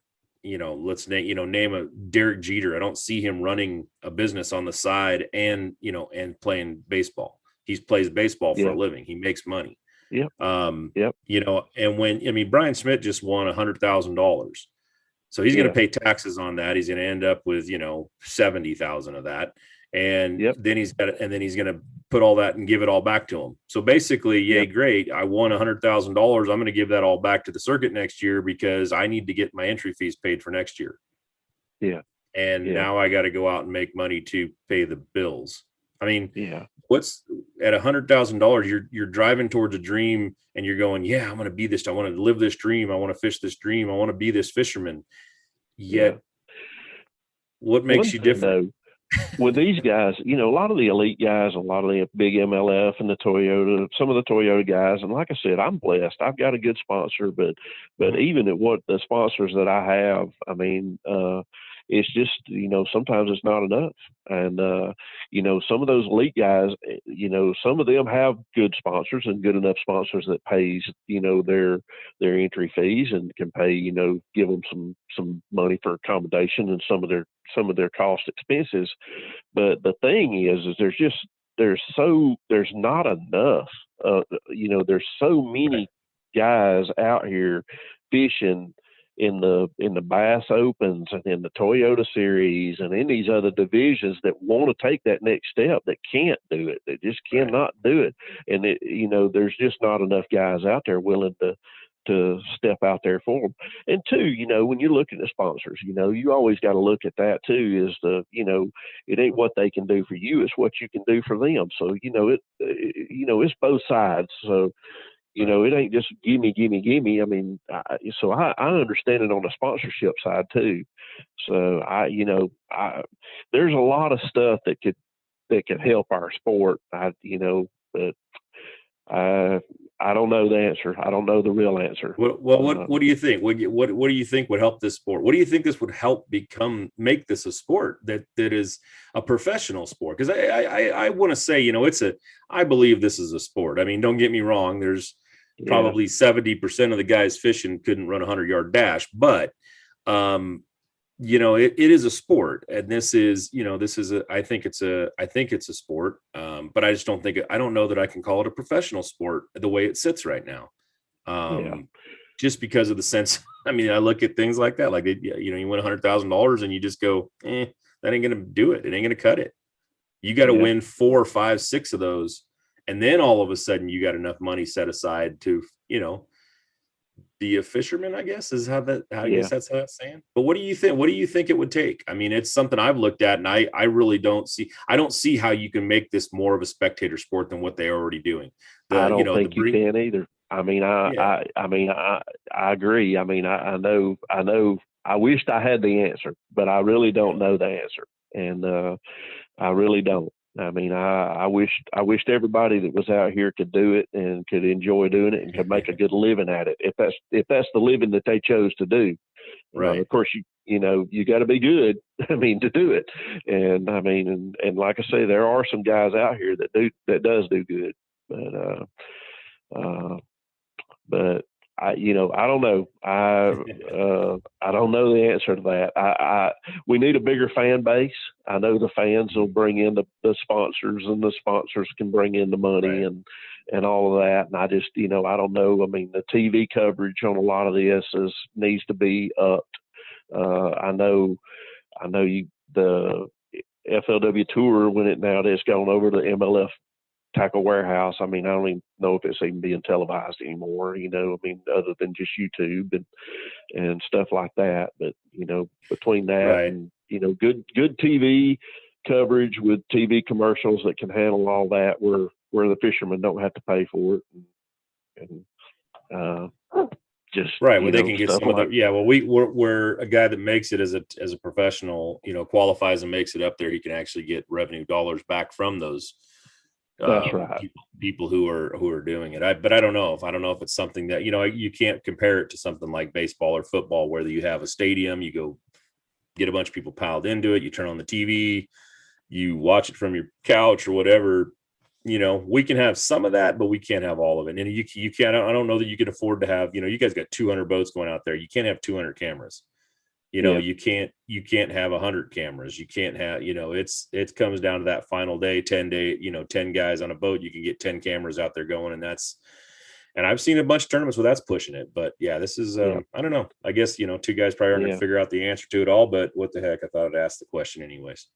let's name a Derek Jeter. I don't see him running a business on the side and, and playing baseball. He plays baseball for a living. He makes money. Yep. And Brian Schmidt just won $100,000. So he's going to pay taxes on that. He's going to end up with, 70,000 of that. And then he's going to put all that and give it all back to him. So basically, great. I won $100,000. I'm going to give that all back to the circuit next year because I need to get my entry fees paid for next year. Yeah. And now I got to go out and make money to pay the bills. I mean, what's at $100,000, you're driving towards a dream and you're going, I'm going to be this. I want to live this dream. I want to fish this dream. I want to be this fisherman. Yet what makes you different? With these guys, a lot of the elite guys, a lot of the big MLF and the Toyota, some of the Toyota guys, and like I said, I'm blessed. I've got a good sponsor, but even at what the sponsors that I have, it's just, sometimes it's not enough. And, some of those elite guys, some of them have good sponsors and good enough sponsors that pays, their entry fees and can pay, give them some money for accommodation and some of their cost expenses. But the thing is there's not enough, there's so many guys out here fishing in the Bass Opens and in the Toyota Series and in these other divisions that want to take that next step that can't do it. They just cannot do it. And there's just not enough guys out there willing to step out there for them. And two, when you look at the sponsors, you always got to look at that too, is it ain't what they can do for you, it's what you can do for them. So, it's both sides. So, it ain't just gimme. I mean, I understand it on the sponsorship side too. So there's a lot of stuff that could help our sport. But I don't know the answer. I don't know the real answer. What do you think? What do you think would help this sport? What do you think this would help make this a sport that is a professional sport? Because I want to say, I believe this is a sport. I mean, don't get me wrong. There's probably 70% of the guys fishing couldn't run a 100-yard dash, but it is a sport, and this is I think it's a sport, but I just don't know that I can call it a professional sport the way it sits right now. Just because of the sense. I mean, I look at things like that, like you win $100,000 and you just go, that ain't gonna do it. It ain't gonna cut it. You got to win 4, 5, 6 of those. And then all of a sudden you got enough money set aside to, be a fisherman, I guess, is I guess that's how it's saying. But what do you think? What do you think it would take? I mean, it's something I've looked at, and I really don't see how you can make this more of a spectator sport than what they're already doing. I don't think you can either. I mean, I agree. I mean, I know, I wished I had the answer, but I really don't know the answer. And, I really don't. I mean, I wished everybody that was out here could do it and could enjoy doing it and could make a good living at it. If that's the living that they chose to do, right? Of course, you got to be good. I mean, to do it. And I mean, and like I say, there are some guys out here that does do good, but I don't know. I don't know the answer to that. We need a bigger fan base. I know the fans will bring in the sponsors, and the sponsors can bring in the money and all of that. And I just, I don't know. I mean, the TV coverage on a lot of this needs to be upped. I know the FLW Tour, when it nowadays gone over to MLF Tackle Warehouse. I mean, I don't even know if it's even being televised anymore, you know, I mean, other than just YouTube and stuff like that. But, you know, between that Right. and, you know, good TV coverage with TV commercials that can handle all that where the fishermen don't have to pay for it. And just, Right, you where they know, can get stuff some of like, the well, we're a guy that makes it as a professional, you know, qualifies and makes it up there. He can actually get revenue dollars back from those that's right. people who are doing it. But I don't know if it's something that, you know, you can't compare it to something like baseball or football where you have a stadium, you go get a bunch of people piled into it, you turn on the TV, you watch it from your couch or whatever. You know, we can have some of that, but we can't have all of it. And you can't, I don't know that you can afford to have, you know, you guys got 200 boats going out there. You can't have 200 cameras. You know, Yeah. you can't have 100 cameras. You can't have, you know, it comes down to that final day, 10 day, you know, 10 guys on a boat. You can get 10 cameras out there going. And I've seen a bunch of tournaments where that's pushing it. But yeah, this is, Yeah. I don't know. I guess, you know, two guys probably aren't going Yeah. to figure out the answer to it all, but what the heck? I thought I'd ask the question anyways.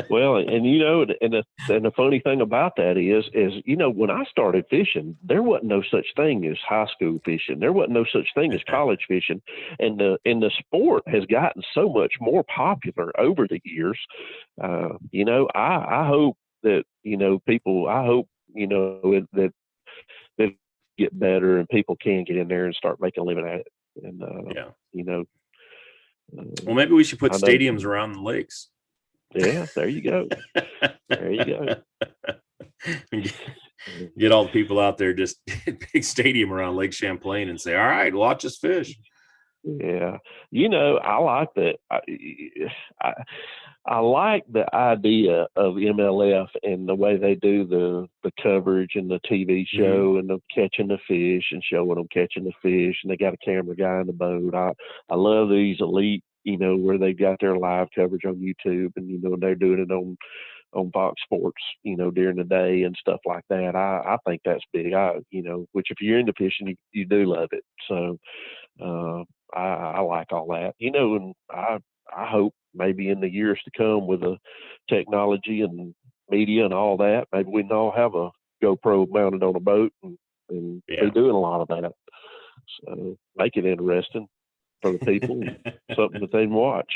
Well, and you know, and the funny thing about that is you know, when I started fishing, there wasn't no such thing as high school fishing. There wasn't no such thing as college fishing, and the sport has gotten so much more popular over the years. You know, I hope that, you know, people. I hope, you know, that get better and people can get in there and start making a living at it. And Yeah. you know, Well, maybe we should put I know. stadiums around the lakes. Yeah, there you go. There you go. Get all the people out there, just big stadium around Lake Champlain and say, all right, watch us fish. Yeah, you know, I like that. I like the idea of MLF and the way they do the coverage and the TV show and the catching the fish and showing them catching the fish, and they got a camera guy in the boat. I love these elite, you know, where they got their live coverage on YouTube, and you know they're doing it on Fox Sports, you know, during the day and stuff like that. I think that's big. You know, which if you're into fishing, you do love it. So I like all that, you know, and I hope maybe in the years to come with the technology and media and all that, maybe we can all have a GoPro mounted on a boat and be doing a lot of that. So make it interesting for the people, something that they can watch.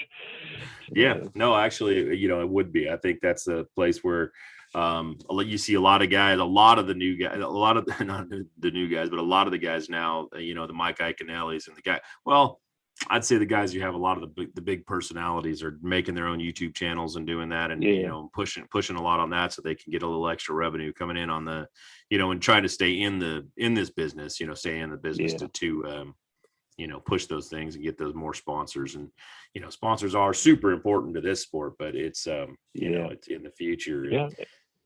Yeah, no, actually, you know, it would be. I think that's a place where you see a lot of guys, a lot of the new guys, a lot of not the new guys, but a lot of the guys now, you know, the Mike Iaconellis and the guy. Well, I'd say the guys who have a lot of the big personalities are making their own YouTube channels and doing that, and you know, pushing a lot on that so they can get a little extra revenue coming in on the, you know, and trying to stay in this business, you know, stay in the business to you know, push those things and get those more sponsors. And, you know, sponsors are super important to this sport, but it's, you know, it's in the future. Yeah.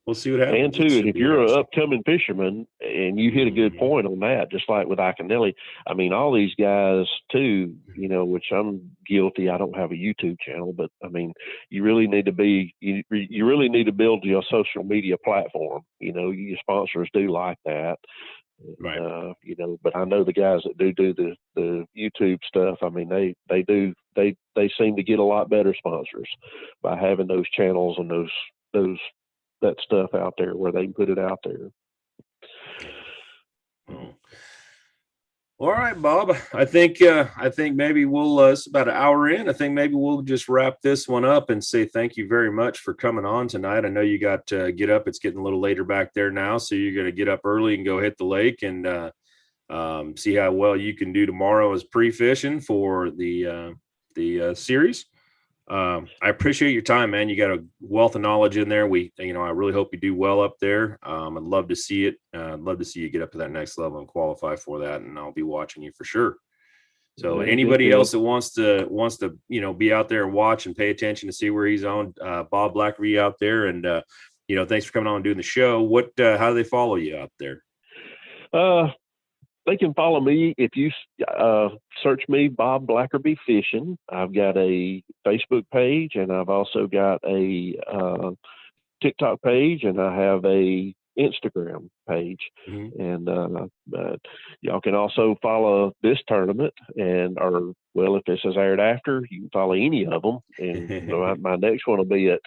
We'll see what happens. And too, if you're an upcoming fisherman and you hit a good point on that, just like with Iaconelli, I mean, all these guys too, you know, which I'm guilty. I don't have a YouTube channel, but I mean, you really need to you really need to build your social media platform. You know, your sponsors do like that. Right. You know, but I know the guys that do the YouTube stuff. I mean, they seem to get a lot better sponsors by having those channels and that stuff out there where they can put it out there. All right, Bob. I think maybe we'll. It's about an hour in. I think maybe we'll just wrap this one up and say thank you very much for coming on tonight. I know you got to get up. It's getting a little later back there now, so you're going to get up early and go hit the lake and see how well you can do tomorrow as pre-fishing for the series. I appreciate your time, man. You got a wealth of knowledge in there. You know, I really hope you do well up there. I'd love to see it. I'd love to see you get up to that next level and qualify for that. And I'll be watching you for sure. So anybody else that wants to, you know, be out there and watch and pay attention to see where he's on, Bob Blackerby out there. And, you know, thanks for coming on and doing the show. How do they follow you out there? They can follow me if you search me, Bob Blackerby Fishing. I've got a Facebook page, and I've also got a TikTok page, and I have a Instagram page. Mm-hmm. And y'all can also follow this tournament, well, if this is aired after, you can follow any of them. And my next one will be at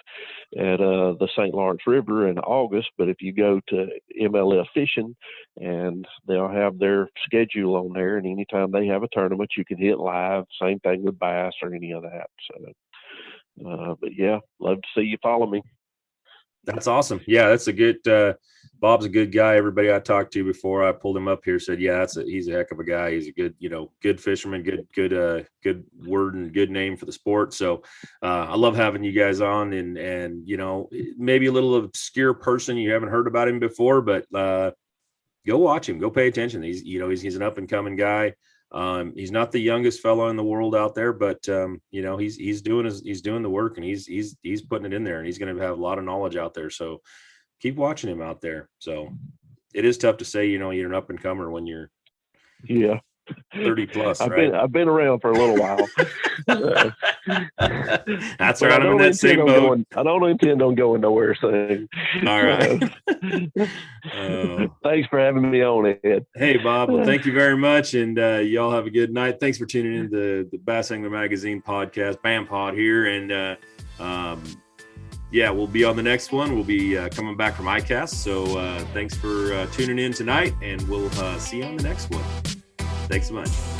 the St. Lawrence River in August. But if you go to MLF Fishing, and they'll have their schedule on there, and anytime they have a tournament, you can hit live. Same thing with bass or any of that. So, but yeah, love to see you follow me. That's awesome. Yeah, that's a good. Bob's a good guy. Everybody I talked to before I pulled him up here said, "Yeah, he's a heck of a guy. He's a good, good fisherman, good word and good name for the sport." So I love having you guys on, and maybe a little obscure person you haven't heard about him before, but go watch him. Go pay attention. He's an up and coming guy. He's not the youngest fellow in the world out there, but he's doing the work, and he's putting it in there, and he's going to have a lot of knowledge out there. So keep watching him out there. So it is tough to say, you're an up and comer when you're 30 plus. I've been around for a little while. That's right. I'm in that same boat. I don't intend on going nowhere soon. All right. Thanks for having me on, Ed. Hey, Bob. Well, thank you very much. And y'all have a good night. Thanks for tuning in to the Bass Angler Magazine podcast, BAM Pod here. And we'll be on the next one. We'll be coming back from ICAST. So thanks for tuning in tonight, and we'll see you on the next one. Thanks so much.